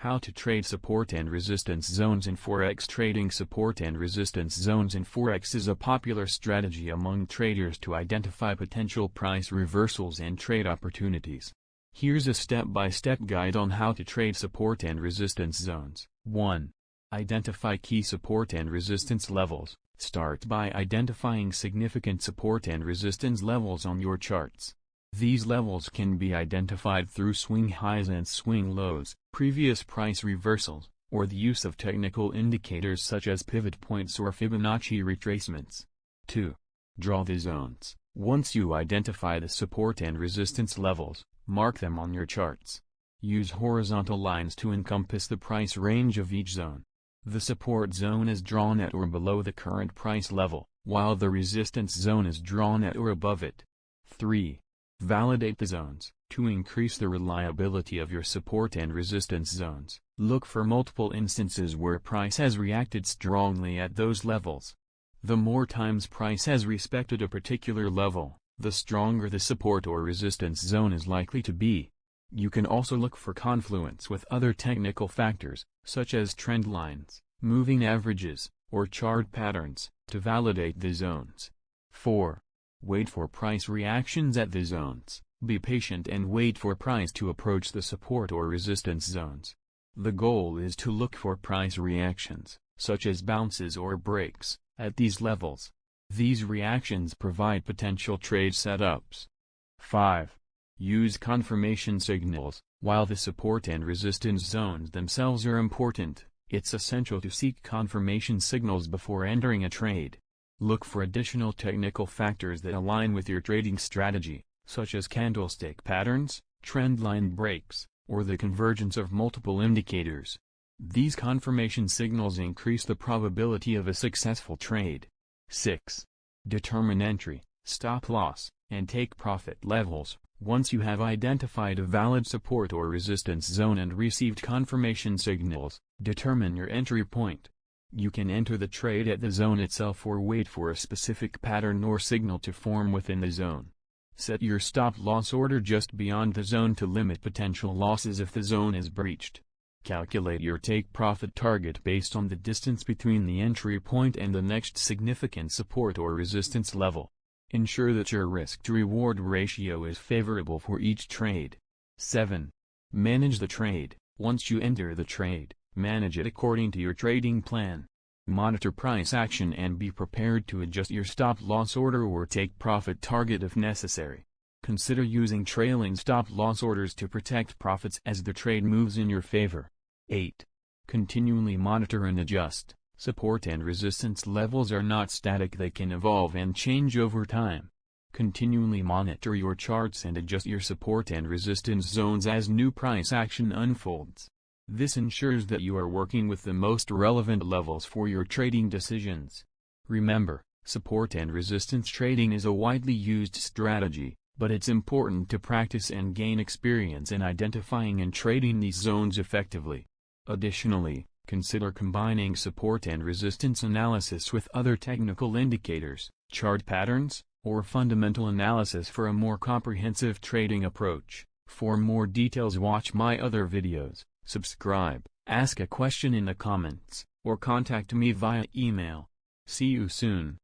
How to trade support and resistance zones in forex trading. Support and resistance zones in forex is a popular strategy among traders to identify potential price reversals and trade opportunities. Here's a step-by-step guide on how to trade support and resistance zones. 1. Identify key support and resistance levels. Start by identifying significant support and resistance levels on your charts. These levels can be identified through swing highs and swing lows, previous price reversals, or the use of technical indicators such as pivot points or Fibonacci retracements. 2. Draw the zones. Once you identify the support and resistance levels, mark them on your charts. Use horizontal lines to encompass the price range of each zone. The support zone is drawn at or below the current price level, while the resistance zone is drawn at or above it. 3. Validate the zones. To increase the reliability of your support and resistance zones, look for multiple instances where price has reacted strongly at those levels. The more times price has respected a particular level, the stronger the support or resistance zone is likely to be. You can also look for confluence with other technical factors, such as trend lines, moving averages, or chart patterns, to validate the zones. 4. Wait for price reactions at the zones. Be patient and wait for price to approach the support or resistance zones. The goal is to look for price reactions, such as bounces or breaks, at these levels. These reactions provide potential trade setups. 5. Use confirmation signals. While the support and resistance zones themselves are important, it's essential to seek confirmation signals before entering a trade. Look for additional technical factors that align with your trading strategy, such as candlestick patterns, trendline breaks, or the convergence of multiple indicators. These confirmation signals increase the probability of a successful trade. 6. Determine entry, stop loss, and take profit levels. Once you have identified a valid support or resistance zone and received confirmation signals, determine your entry point. You can enter the trade at the zone itself or wait for a specific pattern or signal to form within the zone. Set your stop-loss order just beyond the zone to limit potential losses if the zone is breached. Calculate your take-profit target based on the distance between the entry point and the next significant support or resistance level. Ensure that your risk-to-reward ratio is favorable for each trade. 7. Manage the trade. Once you enter the trade, manage it according to your trading plan. Monitor price action and be prepared to adjust your stop-loss order or take-profit target if necessary. Consider using trailing stop-loss orders to protect profits as the trade moves in your favor. 8. Continually monitor and adjust. Support and resistance levels are not static, they can evolve and change over time. Continually monitor your charts and adjust your support and resistance zones as new price action unfolds. This ensures that you are working with the most relevant levels for your trading decisions. Remember, support and resistance trading is a widely used strategy, but it's important to practice and gain experience in identifying and trading these zones effectively. Additionally, consider combining support and resistance analysis with other technical indicators, chart patterns, or fundamental analysis for a more comprehensive trading approach. For more details, watch my other videos. Subscribe, ask a question in the comments, or contact me via email. See you soon.